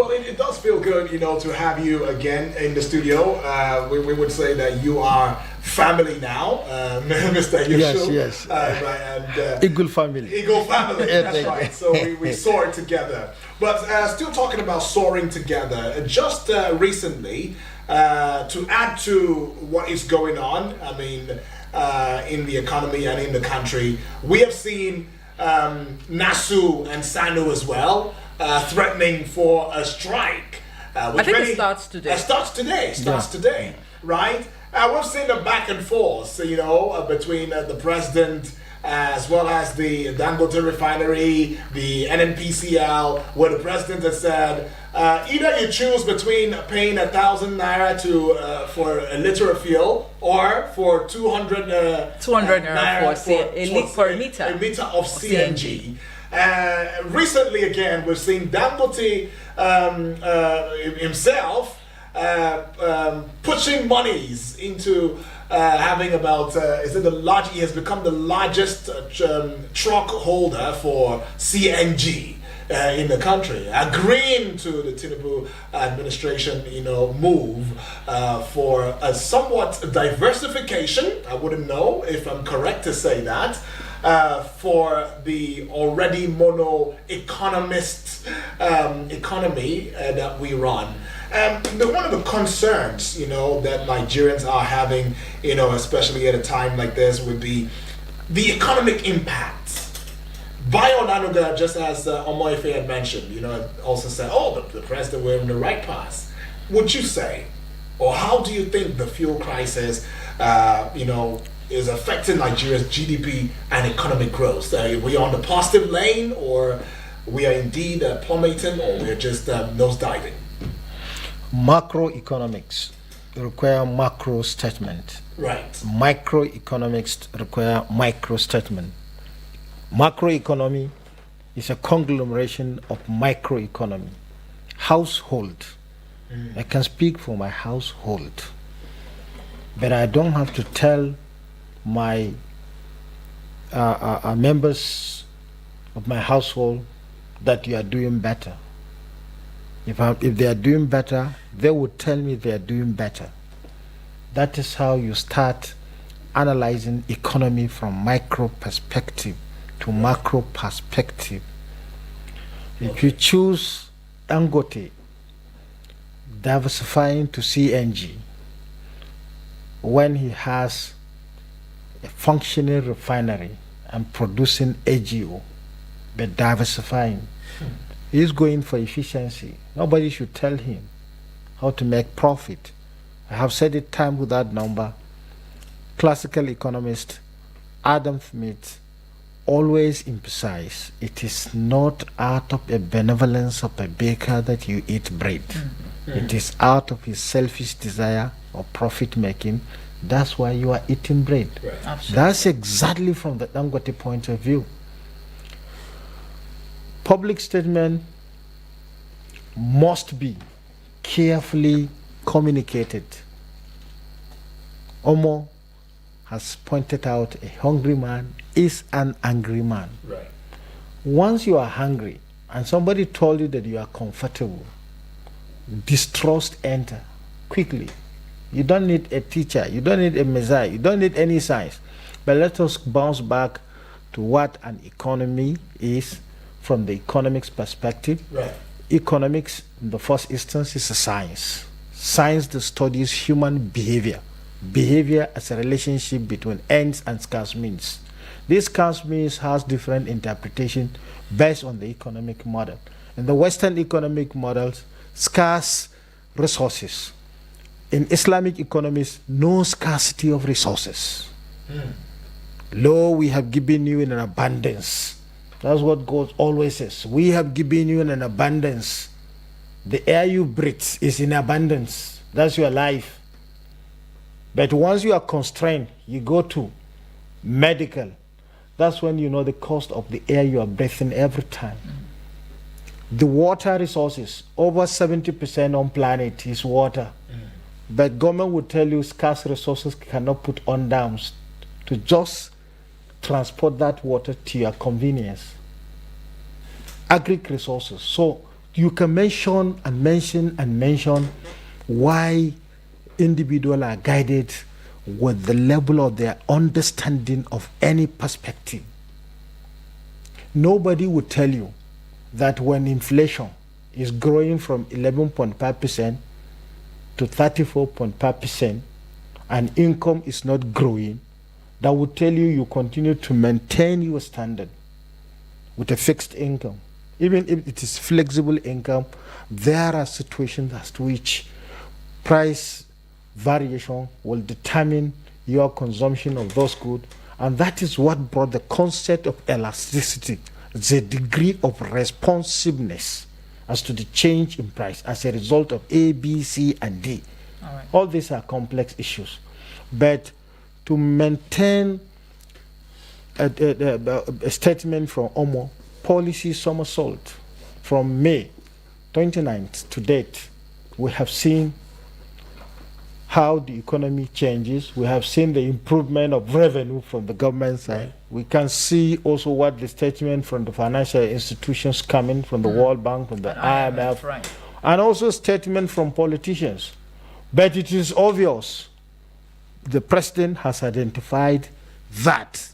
Well, it does feel good, to have you again in the studio. We would say that you are family now, Mr. Yusuf. Yes. Right, and Eagle family. Eagle family, that's right. So we soared together. But still talking about soaring together, just recently, to add to what is going on, I mean, in the economy and in the country, we have seen NASU and SANU as well threatening for a strike. I think it starts today. Starts today, right? We've seen the back and forth, between the president as well as the Dangote refinery, the NNPCL, where the president has said, either you choose between paying 1,000 naira for a liter of fuel, or for 200 naira for a meter of CNG. Recently, again, we've seen Dangote himself pushing monies into having about he has become the largest truck holder for CNG in the country, agreeing to the Tinubu administration move for a somewhat diversification. I wouldn't know if I'm correct to say that, for the already mono economist economy that we run. One of the concerns, that Nigerians are having, especially at a time like this, would be the economic impact. Bayo Nanuga, just as Omoife had mentioned, also said, the president were in the right path. Would you say, or how do you think the fuel crisis, is affecting Nigeria's GDP and economic growth? Are we on the positive lane, or we are indeed plummeting, or we're just nosediving? Macroeconomics require macro statement. Right. Microeconomics require micro statement. Macroeconomy is a conglomeration of microeconomy. Household. I can speak for my household, but I don't have to tell my members of my household that you are doing better. If they are doing better, they would tell me they are doing better. That is how you start analyzing economy from micro perspective to macro perspective. If you choose Dangote diversifying to CNG when he has a functioning refinery and producing AGO, but diversifying, he's going for efficiency. Nobody should tell him how to make profit. I have said it time without number. Classical economist Adam Smith always emphasize it is not out of a benevolence of a baker that you eat bread. It is out of his selfish desire of profit making. That's why you are eating bread. Right. That's exactly from the Dangote point of view. Public statement must be carefully communicated. Omo has pointed out a hungry man is an angry man. Right. Once you are hungry and somebody told you that you are comfortable, distrust enter quickly. You don't need a teacher, you don't need a messiah, you don't need any science. But let us bounce back to what an economy is from the economics perspective. Right. Economics, in the first instance, is a science. Science that studies human behavior. Behavior as a relationship between ends and scarce means. This scarce means has different interpretation based on the economic model. In the Western economic models, scarce resources. In Islamic economies, no scarcity of resources. Lo, we have given you in an abundance. That's what God always says. We have given you in an abundance. The air you breathe is in abundance. That's your life. But once you are constrained, you go to medical. That's when you know the cost of the air you are breathing every time. The water resources, over 70% on planet is water. But government would tell you scarce resources cannot put on dams to just transport that water to your convenience. Agric resources. So you can mention why individuals are guided with the level of their understanding of any perspective. Nobody would tell you that when inflation is growing from 11.5% to 34.5% and income is not growing, that would tell you continue to maintain your standard with a fixed income. Even if it is flexible income, there are situations as to which price variation will determine your consumption of those goods, and that is what brought the concept of elasticity, the degree of responsiveness as to the change in price as a result of A, B, C, and D. All these are complex issues. But to maintain a statement from Omo, policy somersault, from May 29th to date, we have seen how the economy changes. We have seen the improvement of revenue from the government side. We can see also what the statement from the financial institutions coming from the World Bank, from the IMF, and also statement from politicians. But it is obvious the president has identified that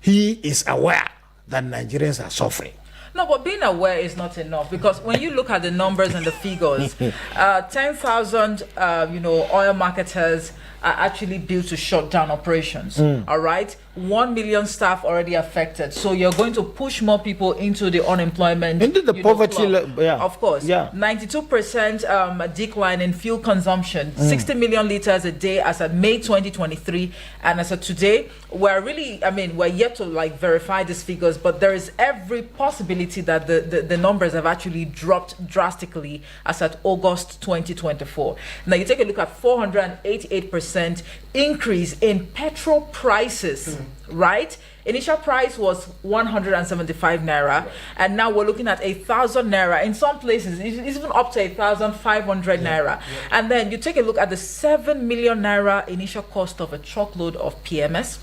he is aware that Nigerians are suffering. No, but being aware is not enough, because when you look at the numbers and the figures, 10,000, oil marketers are actually built to shut down operations. All right, 1 million staff already affected. So you're going to push more people into the unemployment, into the poverty. Of course. 92% decline in fuel consumption, 60 million liters a day as of May 2023, and as of today, we're yet to verify these figures, but there is every possibility that the numbers have actually dropped drastically as at August 2024. Now you take a look at 488% increase in petrol prices, right? Initial price was 175 naira, and now we're looking at 1,000 naira. In some places, it's even up to 1,500 naira. And then you take a look at the 7 million naira initial cost of a truckload of PMS.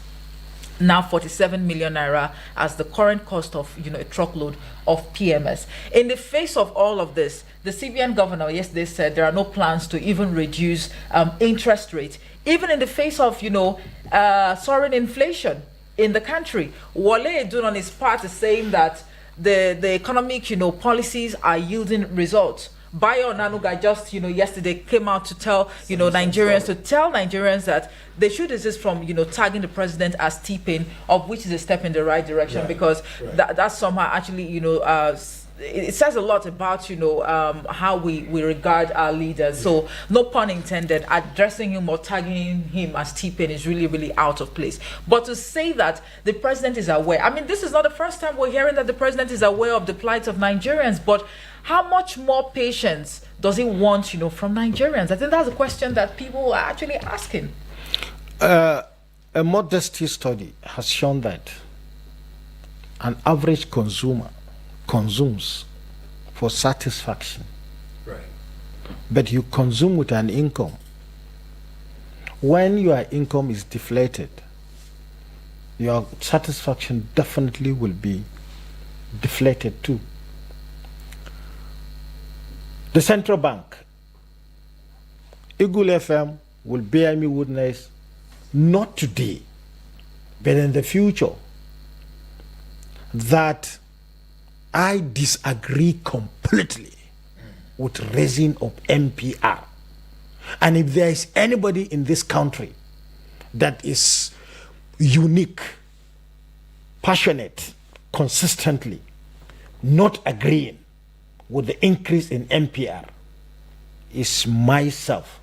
Now 47 million naira as the current cost of a truckload of PMS. In the face of all of this, the CBN governor yesterday said there are no plans to even reduce interest rates, even in the face of soaring inflation in the country. Wale Edun on his part is saying that the economic policies are yielding results. Bayo Nanuga just yesterday came out to tell Nigerians that they should desist from tagging the president as T-Pain, of which is a step in the right direction, because that's somehow actually it says a lot about how we regard our leaders. So no pun intended, addressing him or tagging him as T-Pain is really, really out of place. But to say that the president is aware, this is not the first time we're hearing that the president is aware of the plight of Nigerians, but how much more patience does he want from Nigerians? I think that's a question that people are actually asking. A modesty study has shown that an average consumer consumes for satisfaction. Right. But you consume with an income. When your income is deflated, your satisfaction definitely will be deflated too. The central bank, Eagle FM, will bear me witness, not today, but in the future, that I disagree completely with raising of MPR. And if there is anybody in this country that is unique, passionate, consistently not agreeing with the increase in MPR, is myself.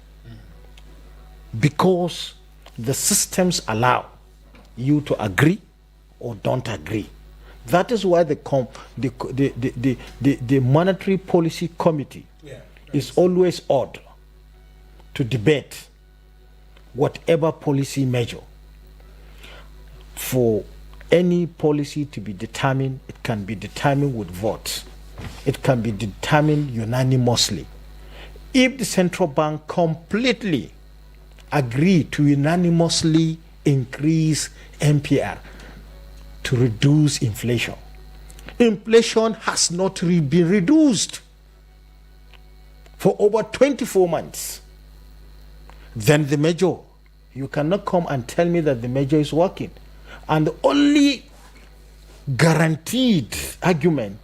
Because the systems allow you to agree or don't agree. That is why the Monetary Policy Committee is always ought to debate whatever policy measure. For any policy to be determined, it can be determined with votes. It can be determined unanimously. If the central bank completely agree to unanimously increase MPR to reduce inflation, inflation has not been reduced. for over 24 months, then the measure, you cannot come and tell me that the measure is working. And the only guaranteed argument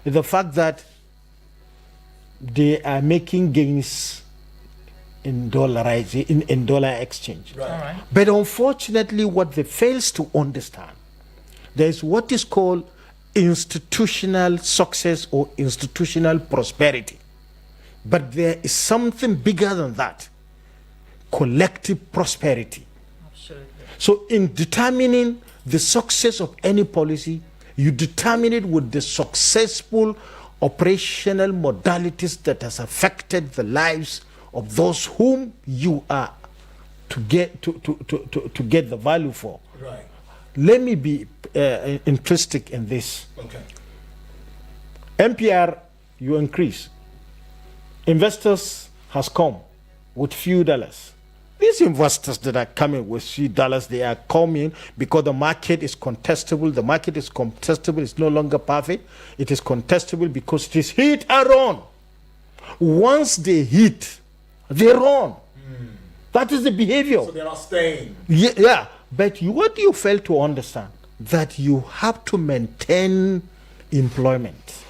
is the fact that they are making gains in dollar exchange. Right. All right. But unfortunately, what they fails to understand, there is what is called institutional success or institutional prosperity. But there is something bigger than that, collective prosperity. Absolutely. So in determining the success of any policy, you determine it with the successful operational modalities that has affected the lives of those whom you are to get to get the value for. Right. Let me be intrinsic in this. Okay. MPR, you increase. Investors has come with few dollars. These investors that are coming with few dollars, they are coming because the market is contestable. The market is contestable. It's no longer perfect. It is contestable because it is hit and run. Once they hit, they run. That is the behavior. So they're not staying. Yeah. But what you fail to understand, that you have to maintain employment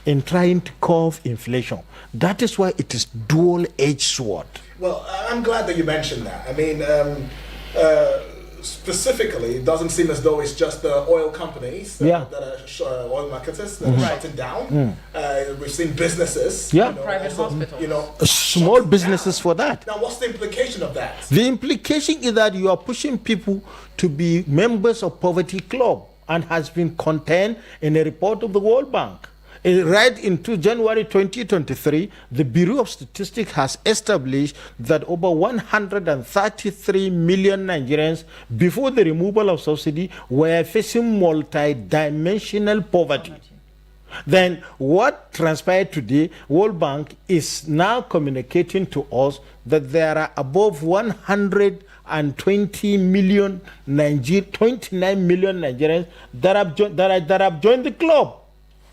in trying to curb inflation. That is why it is dual-edged sword. Well, I'm glad that you mentioned that. I mean, specifically, it doesn't seem as though it's just the oil companies that are oil marketers that are shutting down. We've seen businesses, private hospitals, small businesses down. for that. Now, what's the implication of that? The implication is that you are pushing people to be members of poverty club, and has been contained in a report of the World Bank. Right into January 2023, the Bureau of Statistics has established that over 133 million Nigerians, before the removal of subsidy, were facing multi-dimensional poverty. Then what transpired today, World Bank is now communicating to us that there are above 120 million 29 million Nigerians that have joined the club.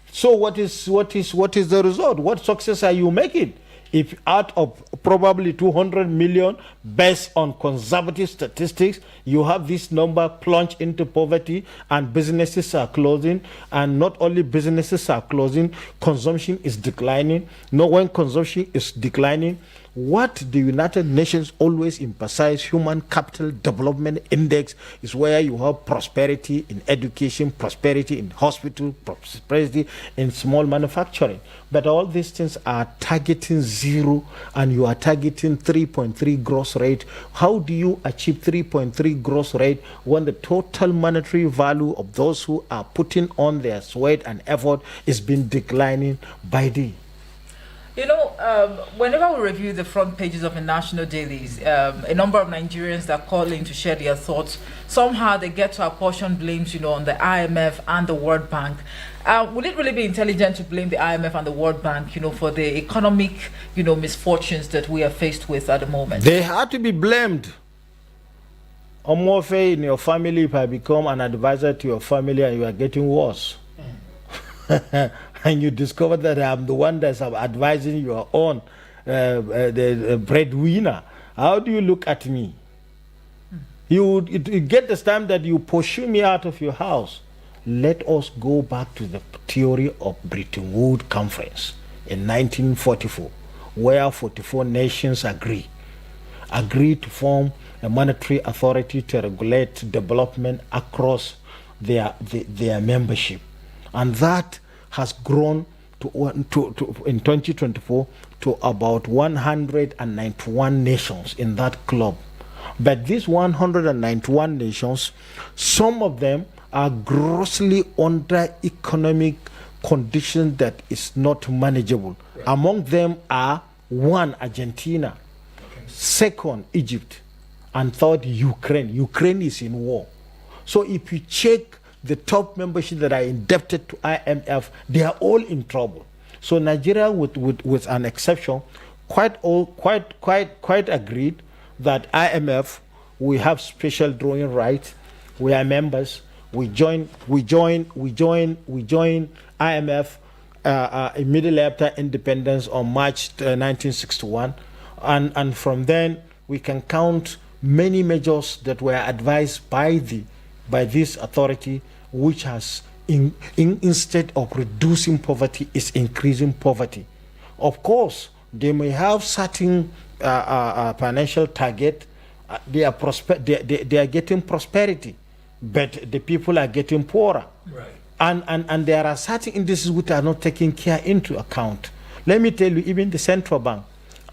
So what is the result? What success are you making? If out of probably 200 million, based on conservative statistics, you have this number plunge into poverty and businesses are closing, and not only businesses are closing, consumption is declining. Now when consumption is declining, what the United Nations always emphasize, human capital development index, is where you have prosperity in education, prosperity in hospital, prosperity in small manufacturing. But all these things are targeting zero, and you are targeting 3.3 gross rate. How do you achieve 3.3 gross rate when the total monetary value of those who are putting on their sweat and effort is been declining by day? You know, whenever we review the front pages of the national dailies, a number of Nigerians that call in to share their thoughts, somehow they get to apportion blames, on the IMF and the World Bank. Would it really be intelligent to blame the IMF and the World Bank, for the economic, misfortunes that we are faced with at the moment? They had to be blamed. Omofe, in your family, if I become an advisor to your family and you are getting worse. And you discover that I'm the one that's advising your own the breadwinner. How do you look at me? It get this time that you pursue me out of your house. Let us go back to the theory of Bretton Woods Conference in 1944, where 44 nations agreed to form a monetary authority to regulate development across their membership. And that has grown to in 2024 to about 191 nations in that club. But these 191 nations, some of them are grossly under economic conditions that is not manageable. Right. Among them are one, Argentina, second, Egypt, and third, Ukraine. Ukraine is in war. So if you check the top membership that are indebted to IMF, they are all in trouble. So Nigeria, with an exception, quite agreed that IMF, we have special drawing rights. We are members. We join IMF immediately after independence on March 1961, and from then we can count many measures that were advised by this authority, which has instead of reducing poverty is increasing poverty. Of course, they may have certain financial target. They are getting prosperity, but the people are getting poorer. Right. And there are certain indices which are not taken care into account. Let me tell you, even the central bank,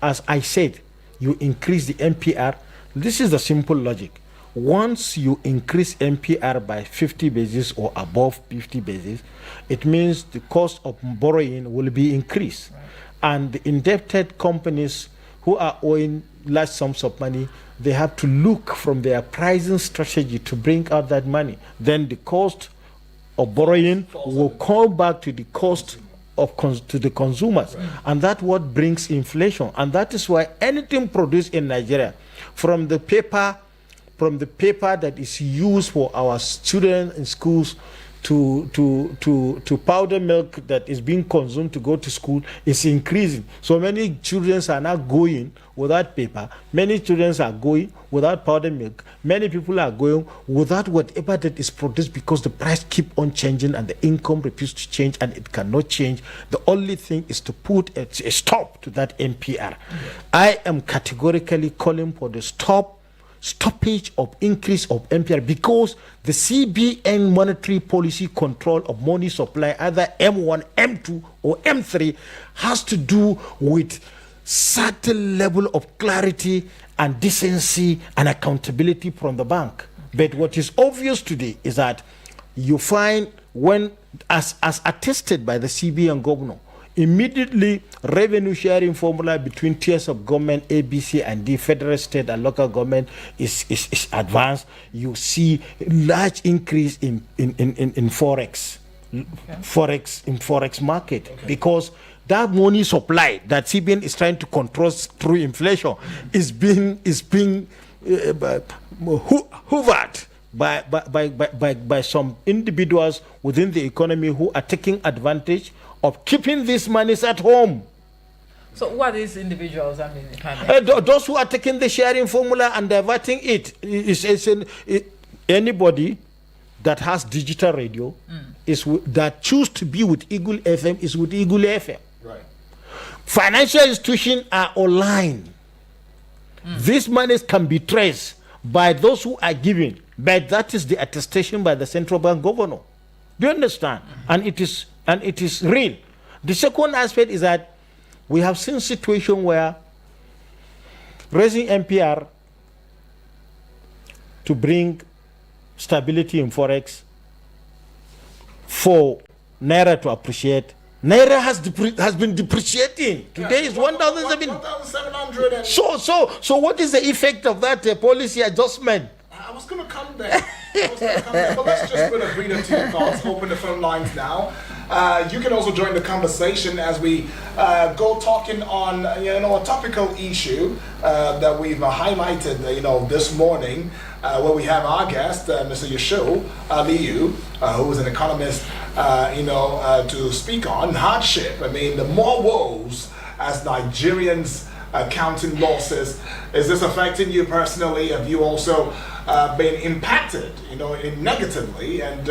as I said, you increase the MPR. This is the simple logic. Once you increase MPR by 50 basis or above 50 basis, it means the cost of borrowing will be increased. Right. And the indebted companies who are owing large sums of money, they have to look from their pricing strategy to bring out that money. Then the cost of borrowing will come back to the cost to the consumers. Right. And that's what brings inflation. And that is why anything produced in Nigeria, from the paper that is used for our students in schools to powder milk that is being consumed to go to school, is increasing. So many children are now going without paper. Many children are going without powder milk. Many people are going without whatever that is produced, because the price keep on changing and the income refuses to change, and it cannot change. The only thing is to put a stop to that MPR. I am categorically calling for the stoppage of increase of MPR, because the CBN monetary policy control of money supply, either M1, M2 or M3, has to do with certain level of clarity and decency and accountability from the bank. But what is obvious today is that you find, when as attested by the CBN governor, immediately revenue sharing formula between tiers of government A, B, C, and D, federal, state, and local government is advanced. You see large increase in forex, forex market, because that money supply that CBN is trying to control through inflation is being hoovered by some individuals within the economy who are taking advantage of keeping these monies at home. So what is individuals? I mean, those who are taking the sharing formula and diverting it. Anybody that has digital radio that choose to be with Eagle FM is with Eagle FM. Right. Financial institutions are online. These monies can be traced by those who are giving, but that is the attestation by the central bank governor. Do you understand? And it is real. The second aspect is that we have seen situation where raising MPR to bring stability in forex, for naira to appreciate. Naira has been depreciating. Today is 1,700. So what is the effect of that policy adjustment? I was going to come there. But let's just put a breather to your thoughts. Open the phone lines now. You can also join the conversation as we go talking on a topical issue that we've highlighted this morning, where we have our guest, Mr. Yusho Aliyu, who is an economist, to speak on hardship. I mean, the more woes as Nigerians counting losses. Is this affecting you personally? Have you also been impacted, negatively? And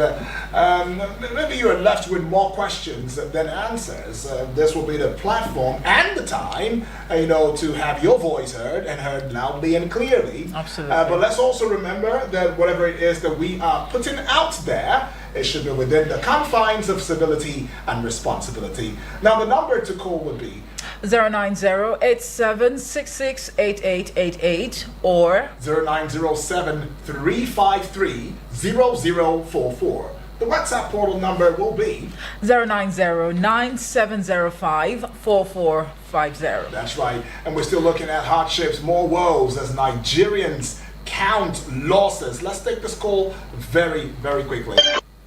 maybe you're left with more questions than answers. This will be the platform and the time, to have your voice heard, and heard loudly and clearly. Absolutely. But let's also remember that whatever it is that we are putting out there, it should be within the confines of civility and responsibility. Now, the number to call would be 090-8766-8888 or 0907-353-0044. The WhatsApp portal number will be 090-9705-4450. That's right. And we're still looking at hardships, more woes as Nigerians count losses. Let's take this call very, very quickly.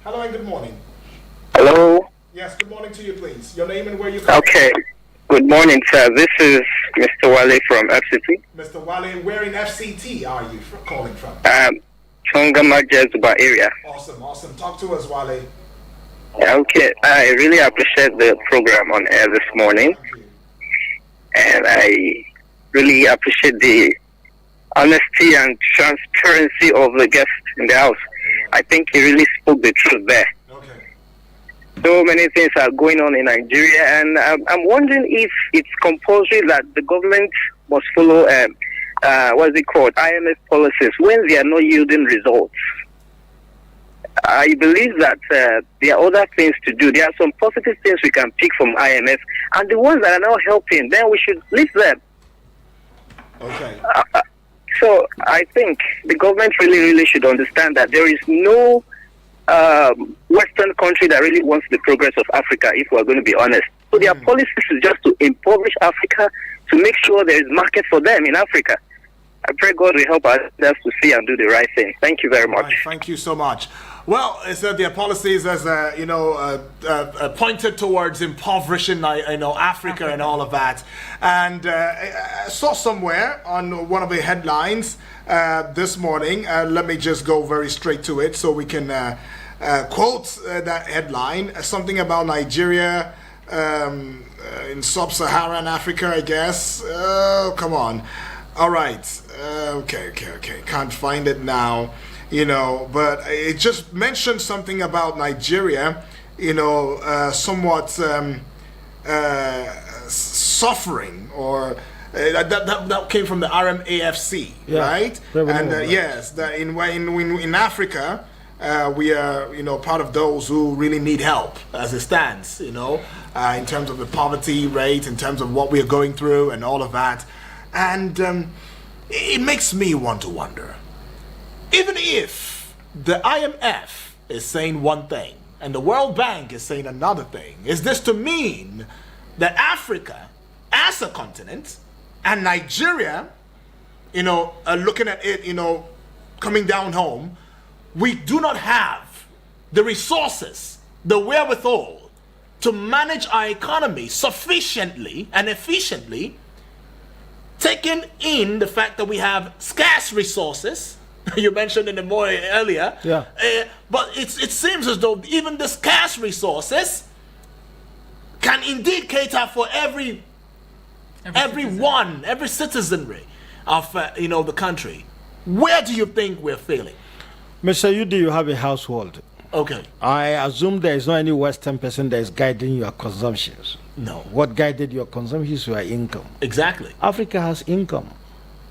Hello and good morning. Hello. Yes, good morning to you, please. Your name and where you come Okay. Good morning, sir. This is Mr. Wale from FCT. Mr. Wale, where in FCT are you calling from? Chongama, Jezuba area. Awesome. Talk to us, Wale. Okay, I really appreciate the program on air this morning, and I really appreciate the honesty and transparency of the guest in the house. I think he really spoke the truth there. So many things are going on in Nigeria, and I'm wondering if it's compulsory that the government must follow, what is it called, IMF policies when they are not yielding results. I believe that there are other things to do. There are some positive things we can pick from IMF, and the ones that are not helping, then we should leave them. Okay. So I think the government really should understand that there is no Western country that really wants the progress of Africa, if we're going to be honest. So their policies is just to impoverish Africa, to make sure there is market for them in Africa. I pray God will help us to see and do the right thing. Thank you very much. Right, thank you so much. Well, it's their policies as pointed towards impoverishing, Africa and all of that. And I saw somewhere on one of the headlines this morning. Let me just go very straight to it so we can quote that headline. Something about Nigeria in sub-Saharan Africa, I guess. Oh, come on. All right. Okay. Can't find it now. But it just mentioned something about Nigeria, somewhat suffering, or that came from the RMAFC, right? And yes, that in Africa, we are, part of those who really need help as it stands, in terms of the poverty rate, in terms of what we are going through and all of that. And it makes me want to wonder, even if the IMF is saying one thing and the World Bank is saying another thing, is this to mean that Africa as a continent and Nigeria, looking at it, coming down home, we do not have the resources, the wherewithal to manage our economy sufficiently and efficiently, taking in the fact that we have scarce resources? You mentioned it more earlier. Yeah. But it seems as though even the scarce resources can indeed cater for every citizenry of the country. Where do you think we're failing? Mr. Yudi, you have a household. Okay. I assume there is not any Western person that is guiding your consumptions. No. What guided your consumptions? Your income. Exactly. Africa has income.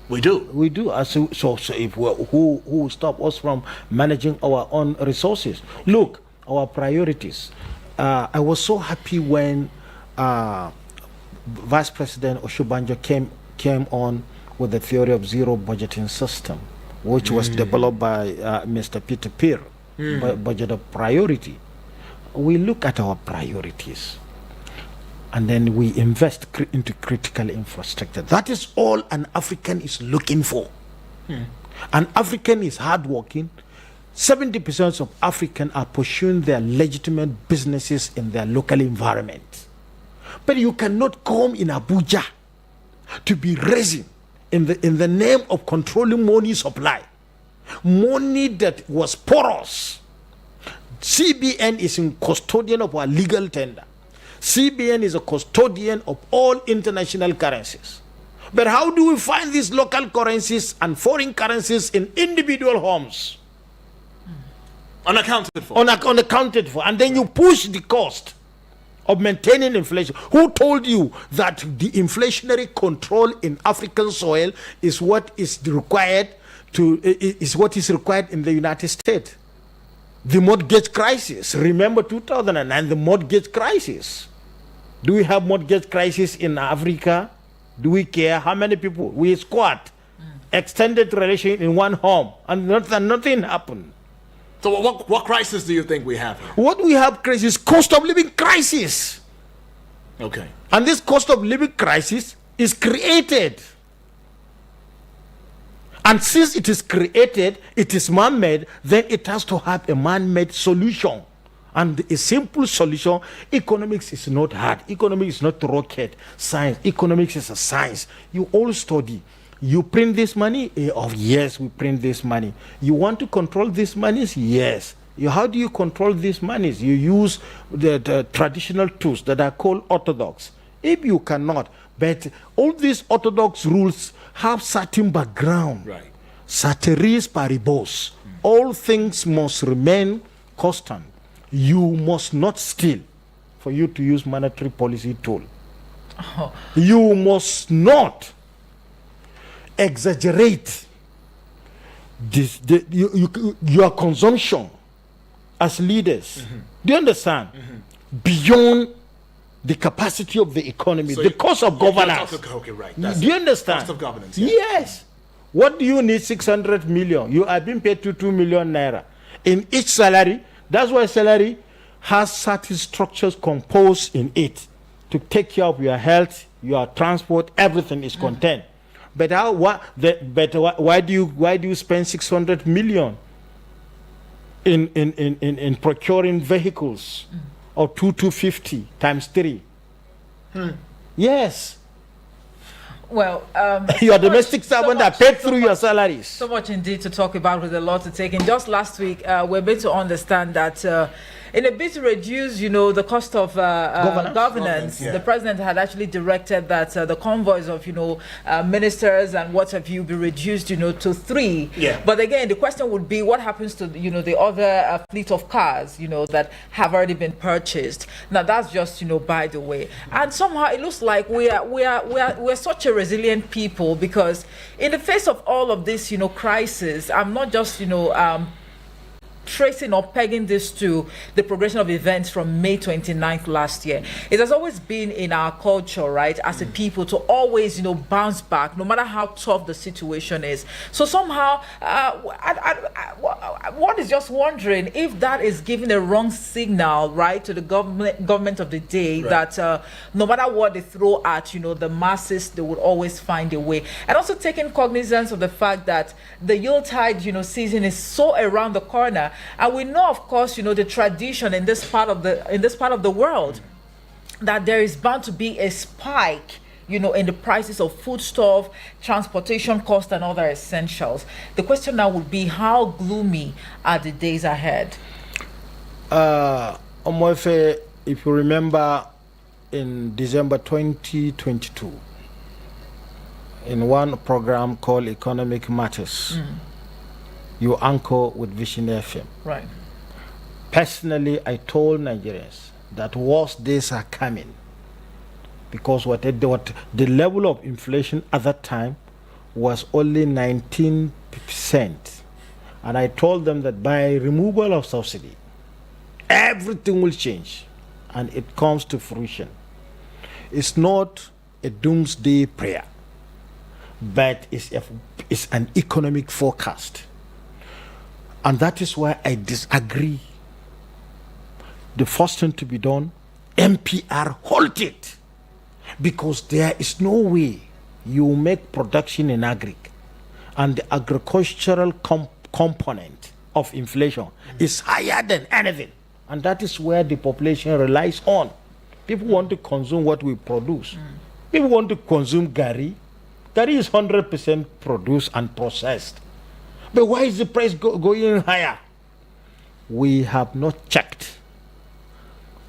We do. We do. So if who will stop us from managing our own resources? Look, our priorities. I was so happy when Vice President Oshibanjo came on with the theory of zero budgeting system, which was developed by Mr. Peter Peer, budget of priority. We look at our priorities, and then we invest into critical infrastructure. That is all an African is looking for. An African is hardworking. 70% of Africans are pursuing their legitimate businesses in their local environment. But you cannot come in Abuja to be raising in the name of controlling money supply. Money that was porous. CBN is in custodian of our legal tender. CBN is a custodian of all international currencies. But how do we find these local currencies and foreign currencies in individual homes? Unaccounted for. Unaccounted for. And then you push the cost of maintaining inflation. Who told you that the inflationary control in African soil is what is required in the United States? The mortgage crisis. Remember 2009, the mortgage crisis. Do we have mortgage crisis in Africa? Do we care how many people? We squat, extended relation in one home, and nothing happened. So what crisis do you think we have here? What we have crisis, cost of living crisis. Okay. And this cost of living crisis is created. And since it is created, it is man-made, then it has to have a man-made solution. And a simple solution, economics is not hard. Economics is not rocket science. Economics is a science. You all study. You print this money? Yes, we print this money. You want to control this money? Yes. How do you control these monies? You use the traditional tools that are called orthodox. If you cannot, but all these orthodox rules have certain background. Right. Ceteris paribus. All things must remain constant. You must not steal for you to use monetary policy tool. Oh. You must not exaggerate your consumption as leaders. Do you understand? Beyond the capacity of the economy, So the cost of governance. Okay, right. Do you understand? Cost of governance. Yeah. Yes. What do you need 600 million? You are being paid 2 million naira in each salary. That's why salary has certain structures composed in it to take care of your health, your transport, everything is contained. But why do you spend 600 million in procuring vehicles or 250 times 3? Yes. Well, your domestic servant are paid through your salaries. So much indeed to talk about, with a lot to take in. Just last week, we're made to understand that in a bid to reduce, the cost of governance, yeah. the president had actually directed that the convoys of, ministers and what have you be reduced, to 3. Yeah. But again, the question would be, what happens to, the other fleet of cars, that have already been purchased? Now, that's just, by the way. And somehow it looks like we're such a resilient people, because in the face of all of this, crisis, I'm not just, tracing or pegging this to the progression of events from May 29th last year. It has always been in our culture, right, as a people, to always, bounce back, no matter how tough the situation is. So somehow, one is just wondering if that is giving a wrong signal, right, to the government of the day, right, that no matter what they throw at, the masses, they would always find a way. And also taking cognizance of the fact that the Yuletide, season is so around the corner. And we know, of course, the tradition in this part of the world, that there is bound to be a spike, in the prices of foodstuff, transportation costs, and other essentials. The question now would be, how gloomy are the days ahead? Omoefe, if you remember, in December 2022, in one program called Economic Matters, you anchor with Vision FM. Right. Personally, I told Nigerians that worse days are coming, because what the level of inflation at that time was only 19%. And I told them that by removal of subsidy, everything will change, and it comes to fruition. It's not a doomsday prayer, but it's an economic forecast. And that is why I disagree. The first thing to be done, MPR, hold it. Because there is no way you make production in agric, and the agricultural component of inflation is higher than anything. And that is where the population relies on. People want to consume what we produce. People want to consume gari. Gari is 100% produced and processed. But why is the price going higher? We have not checked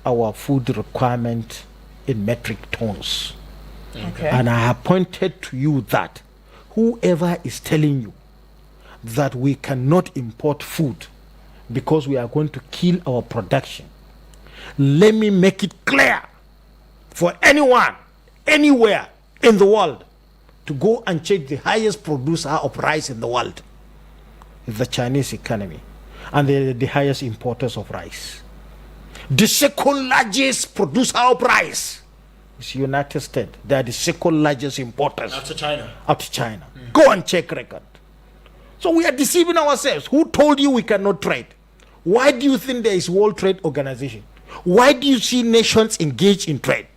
our food requirement in metric tons. Okay. And I have pointed to you that whoever is telling you that we cannot import food because we are going to kill our production, let me make it clear for anyone, anywhere in the world, to go and check the highest producer of rice in the world. The Chinese economy, and they're the highest importers of rice. The second largest producer of rice is United States. They are the second largest importers. After China. After China. Go and check record. So we are deceiving ourselves. Who told you we cannot trade? Why do you think there is World Trade Organization? Why do you see nations engage in trade?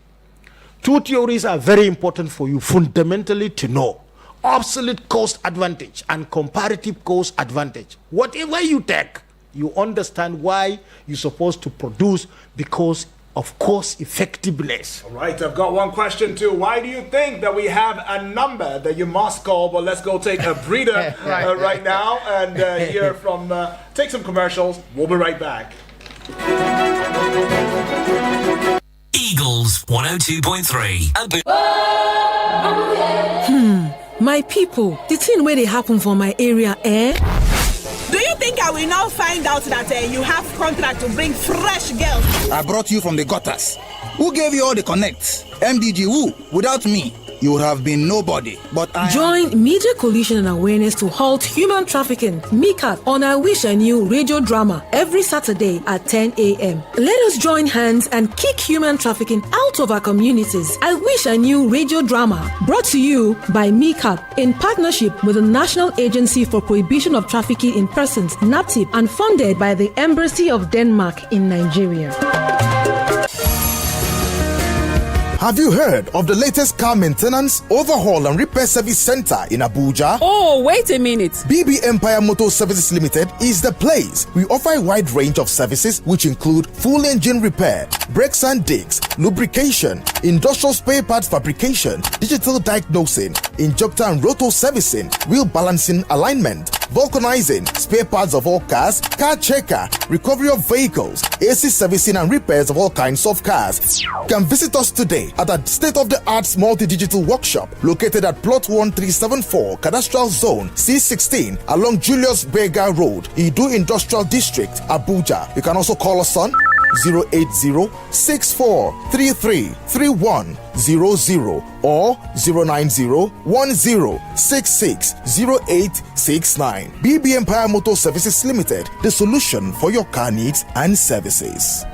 2 theories are very important for you fundamentally to know. Absolute cost advantage and comparative cost advantage. Whatever you take, you understand why you're supposed to produce, because of course effectiveness. All right, I've got one question too. Why do you think that we have a number that you must call? But let's go take a breather right now and hear from, take some commercials. We'll be right back. Eagles 102.3. My people, the thing where they happen for my area, Do you think I will now find out that you have contract to bring fresh girls? I brought you from the gutters. Who gave you all the connects? MDG who? Without me, you would have been nobody. But Join Media Coalition and Awareness to Halt Human Trafficking, MICAT, on our Wish I Knew radio drama every Saturday at 10 a.m. Let us join hands and kick human trafficking out of our communities. I Wish I Knew radio drama, brought to you by MICAT in partnership with the National Agency for Prohibition of Trafficking in Persons, NAPTIP, and funded by the Embassy of Denmark in Nigeria. Have you heard of the latest car maintenance, overhaul and repair service center in Abuja? Oh, wait a minute. BB Empire Motor Services Limited is the place. We offer a wide range of services which include full engine repair, brakes and discs, lubrication, industrial spare parts fabrication, digital diagnosing, injector and rotor servicing, wheel balancing alignment, vulcanizing, spare parts of all cars, car checker, recovery of vehicles, AC servicing and repairs of all kinds of cars. You can visit us today at a state-of-the-art multi-digital workshop located at plot 1374 Cadastral Zone C16 along Julius Berger Road, Idu Industrial District, Abuja. You can also call us on 080-6433-3100 or 090-1066-0869. BB Empire Motor Services Limited, the solution for your car needs and services.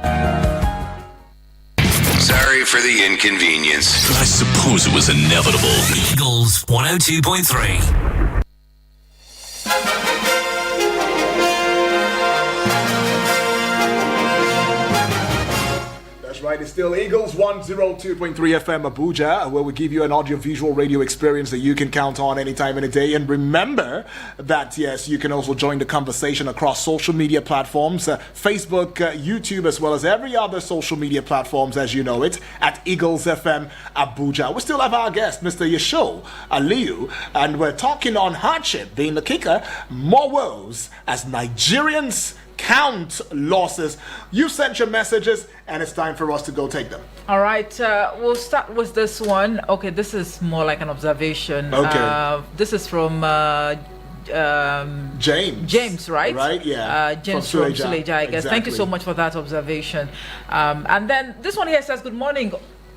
Sorry for the inconvenience. I suppose it was inevitable. Eagles 102.3. Right, it's still Eagles 102.3 FM Abuja, where we give you an audio-visual radio experience that you can count on any time, any day. And remember that, yes, you can also join the conversation across social media platforms, Facebook, YouTube, as well as every other social media platforms, as you know it, at Eagles FM Abuja. We still have our guest, Mr. Yasho Aliyu, and we're talking on hardship being the kicker, more woes as Nigerians count losses. You sent your messages and it's time for us to go take them. All right, we'll start with this one. Okay, this is more like an observation. Okay. This is from James, right? Right, yeah. James from Suleja, I guess. Exactly. Thank you so much for that observation. And then this one here says, good morning,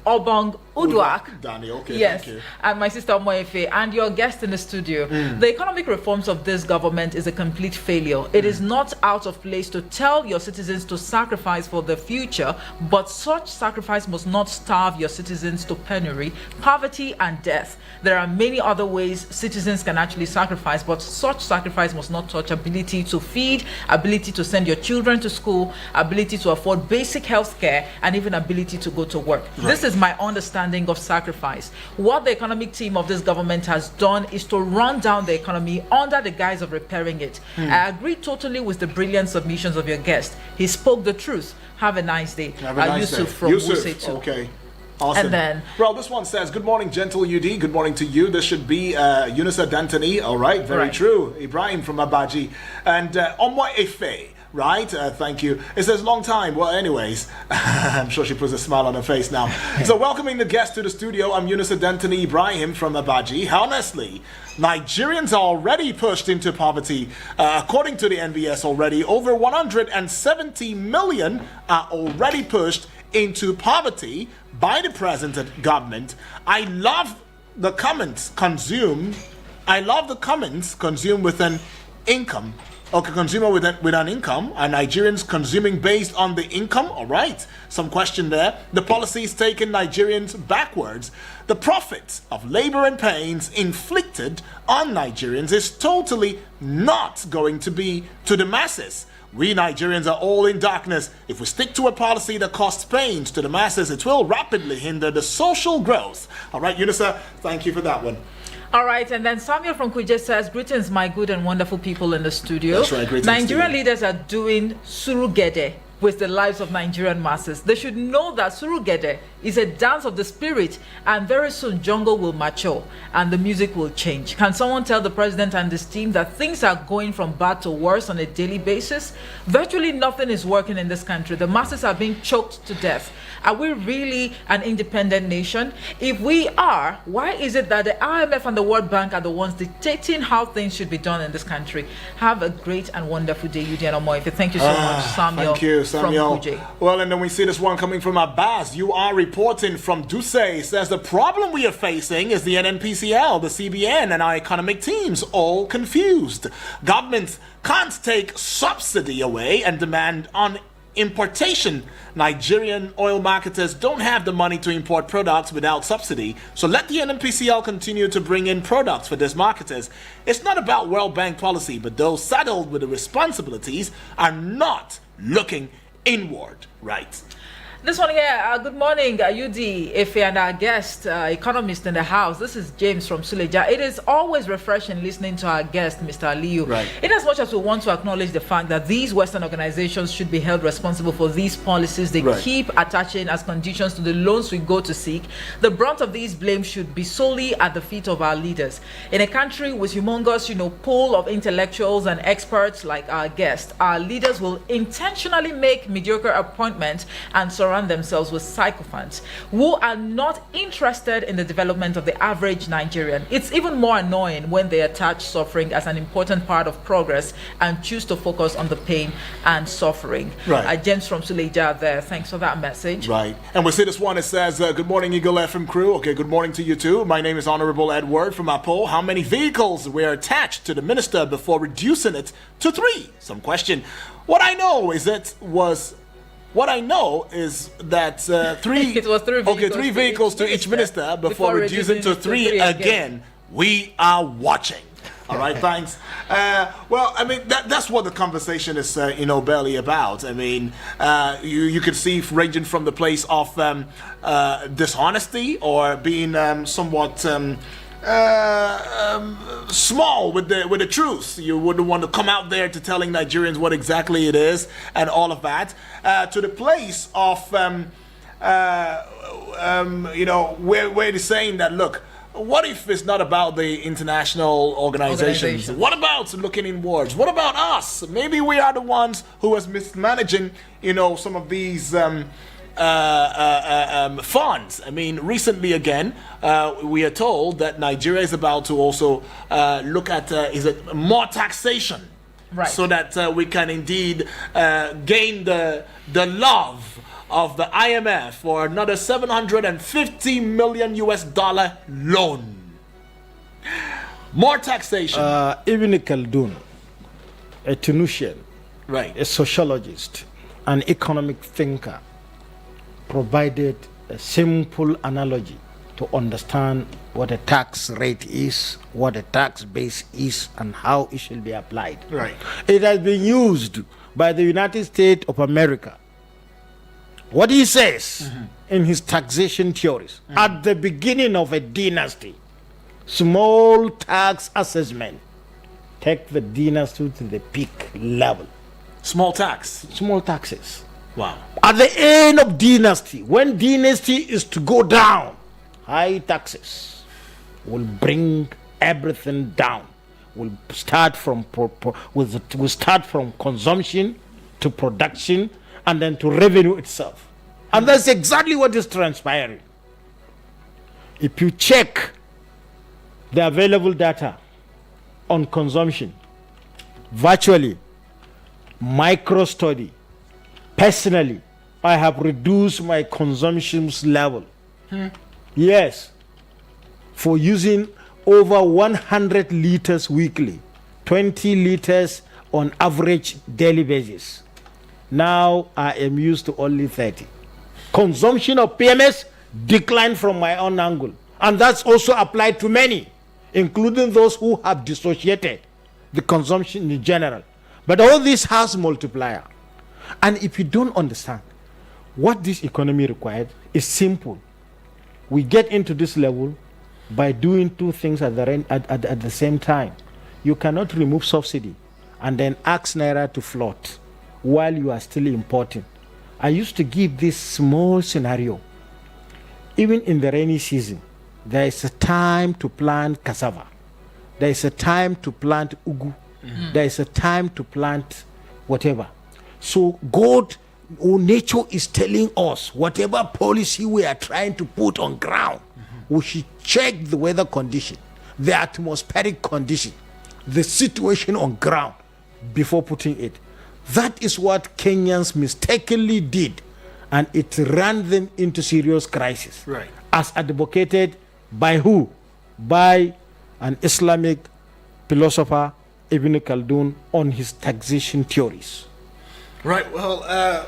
Obong Uduak. Danny, okay, yes, thank you. And my sister Moefe, and your guest in the studio. The economic reforms of this government is a complete failure. It is not out of place to tell your citizens to sacrifice for the future, but such sacrifice must not starve your citizens to penury, poverty, and death. There are many other ways citizens can actually sacrifice, but such sacrifice must not touch ability to feed, ability to send your children to school, ability to afford basic health care, and even ability to go to work. Right. This is my understanding of sacrifice. What the economic team of this government has done is to run down the economy under the guise of repairing it. I agree totally with the brilliant submissions of your guest. He spoke the truth. Have a nice day. Have a nice Yusuf day. from Yusuf, Wuse okay. Awesome. And then, well, this one says, good morning, gentle UD. Good morning to you. This should be Eunice D'Antoni. All right, very right. true. Ibrahim from Abaji. And Omwa Efe. Right, thank you. It says long time. Well, anyways, I'm sure she puts a smile on her face now. So, welcoming the guest to the studio, I'm Eunice D'Antoni Ibrahim from Abaji. Honestly, Nigerians are already pushed into poverty. According to the NBS, already over 170 million are already pushed into poverty by the present government. I love the comments consumed with an income. Okay, consumer with an income, and Nigerians consuming based on the income. All right, some question there. The policy is taking Nigerians backwards. The profits of labor and pains inflicted on Nigerians is totally not going to be to the masses. We Nigerians are all in darkness. If we stick to a policy that costs pains to the masses, it will rapidly hinder the social growth. All right, Unisa, thank you for that one. all right, and then Samuel from Kuje says, greetings, my good and wonderful people in the studio. That's right, greetings. Nigerian leaders are doing surugede with the lives of Nigerian masses. They should know that Surugede is a dance of the spirit, and very soon jungle will mature and the music will change. Can someone tell the president and his team that things are going from bad to worse on a daily basis? Virtually nothing is working in this country. The masses are being choked to death. Are we really an independent nation? If we are, why is it that the IMF and the World Bank are the ones dictating how things should be done in this country? Have a great and wonderful day, Udian Omoife. Thank you so much, Samuel. Thank you, Samuel. From Kuje. Well, and then we see this one coming from Abbas. You are reporting from Duse. Says the problem we are facing is the NNPCL, the CBN, and our economic teams all confused. Governments can't take subsidy away and demand on importation. Nigerian oil marketers don't have the money to import products without subsidy, so let the NNPCL continue to bring in products for these marketers. It's not about World Bank policy, but those saddled with the responsibilities are not looking inward, right? This one here, good morning, UD, Efe, and our guest, economist in the house. This is James from Suleja. It is always refreshing listening to our guest, Mr. Aliyu. Right. In as much as we want to acknowledge the fact that these Western organizations should be held responsible for these policies they keep attaching as conditions to the loans we go to seek, the brunt of these blames should be solely at the feet of our leaders. In a country with humongous, pool of intellectuals and experts like our guest, our leaders will intentionally make mediocre appointments and surround themselves with sycophants who are not interested in the development of the average Nigerian. It's even more annoying when they attach suffering as an important part of progress and choose to focus on the pain and suffering. Right. James from Suleja there. Thanks for that message. Right. And we see this one. It says, good morning, Eagle FM crew. Okay, good morning to you too. My name is Honorable Edward from Apo. How many vehicles were attached to the minister before reducing it to 3? Some question. What I know is that 3 it was 3 vehicles, okay, 3 vehicles to each minister before reducing to 3 again. We are watching. All right, thanks. Well, I mean, that's what the conversation is, barely about. I mean, you could see ranging from the place of dishonesty or being somewhat small with the truth. You wouldn't want to come out there to telling Nigerians what exactly it is and all of that, to the place of where it is saying that, look, what if it's not about the international organizations? What about looking inwards? What about us? Maybe we are the ones who is mismanaging, some of these funds. I mean, recently again, we are told that Nigeria is about to also look at more taxation, right? So that we can indeed gain the love of the IMF for another $750 million loan. More taxation. Ibn Khaldun, a Tunisian, right, a sociologist, an economic thinker, provided a simple analogy to understand what a tax rate is, what a tax base is, and how it should be applied. Right. It has been used by the United States of America. What he says in his taxation theories, at the beginning of a dynasty, small tax assessment take the dynasty to the peak level. Small taxes. Wow. At the end of dynasty, when dynasty is to go down, high taxes will bring everything down. We'll start from consumption to production and then to revenue itself. And that's exactly what is transpiring. If you check the available data on consumption, virtually, micro study, personally, I have reduced my consumption level. Yes, for using over 100 liters weekly, 20 liters on average daily basis. Now I am used to only 30. Consumption of PMS declined from my own angle. And that's also applied to many, including those who have dissociated the consumption in general. But all this has multiplier. And if you don't understand what this economy required, is simple. We get into this level by doing 2 things at the same time. You cannot remove subsidy and then ask Naira to float, while you are still importing. I used to give this small scenario. Even in the rainy season, there is a time to plant cassava. There is a time to plant ugu. There is a time to plant whatever. So God or nature is telling us whatever policy we are trying to put on ground, we should check the weather condition, the atmospheric condition, the situation on ground before putting it. That is what Kenyans mistakenly did, and it ran them into serious crisis. Right. As advocated by who? By an Islamic philosopher, Ibn Khaldun, on his taxation theories. Right. Well,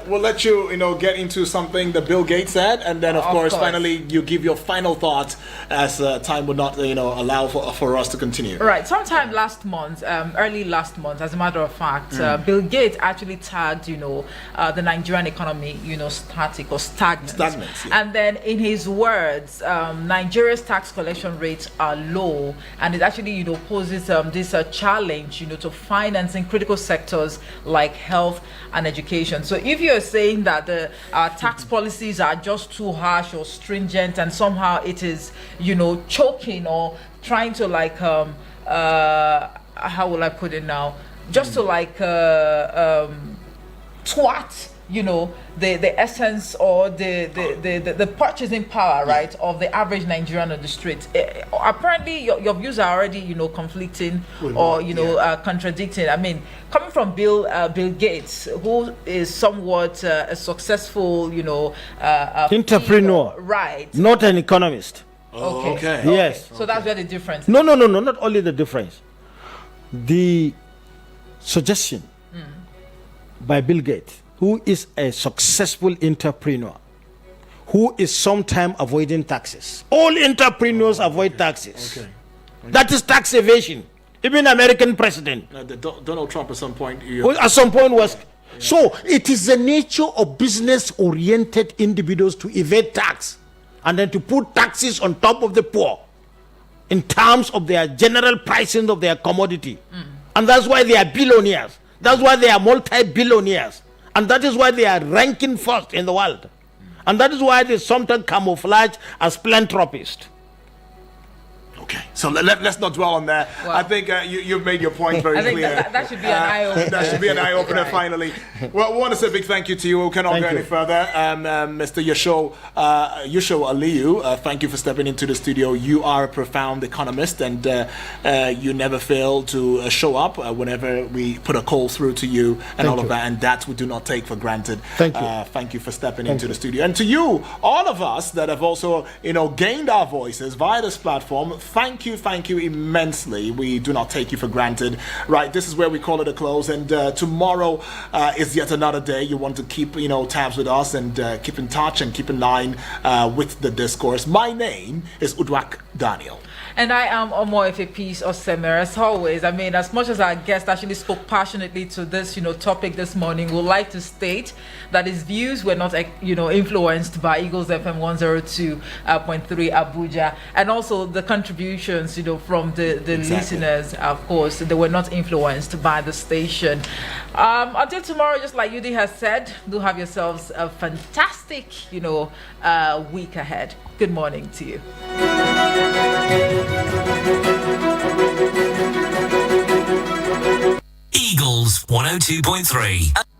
we'll let you, get into something that Bill Gates said, and then, of course, finally, you give your final thoughts as time would not, allow for us to continue. Right. Sometime last month, early last month, as a matter of fact, Bill Gates actually tagged, the Nigerian economy, static or stagnant. Stagnant. Yeah. And then, in his words, Nigeria's tax collection rates are low, and it actually, poses this challenge, to financing critical sectors like health and education. So if you're saying that our tax policies are just too harsh or stringent, and somehow it is, choking or trying to how will I put it now? Just to twat, the essence or the purchasing power, right, of the average Nigerian on the street. Apparently, your views are already, conflicting or contradicting. I mean, coming from Bill Gates, who is somewhat a successful, entrepreneur, figure, right? Not an economist. Okay. Yes. So that's where the difference. No. Not only the difference. The suggestion by Bill Gates, who is a successful entrepreneur, who is sometimes avoiding taxes. All entrepreneurs avoid taxes. Okay. That is tax evasion. Even American president. Donald Trump at some point. At some point was. Yeah. So it is the nature of business-oriented individuals to evade tax and then to put taxes on top of the poor in terms of their general pricing of their commodity. And that's why they are billionaires. That's why they are multi-billionaires. And that is why they are ranking first in the world. And that is why they sometimes camouflage as philanthropists. Okay, so let's not dwell on that. Well, I think you've made your point very clear. That should be an eye-opener. That should be an eye-opener, finally. Well, we want to say a big thank you to you. We cannot go any further. Mr. Yusho Aliyu, thank you for stepping into the studio. You are a profound economist, and you never fail to show up whenever we put a call through to you and all of that, and that we do not take for granted. Thank you. Thank you for stepping into the studio. And to you, all of us that have also, gained our voices via this platform, thank you immensely. We do not take you for granted. Right, this is where we call it a close, and tomorrow is yet another day. You want to keep tabs with us and keep in touch and keep in line with the discourse. My name is Udwak Daniel. And I am Omoefe Peace Osemer. As always, I mean, as much as our guest actually spoke passionately to this, topic this morning, we'd like to state that his views were not, influenced by Eagles FM 102.3 Abuja, and also the contributions, from the listeners. Of course, they were not influenced by the station. Until tomorrow, just like Yudi has said, do have yourselves a fantastic, week ahead. Good morning to you. Eagles 102.3.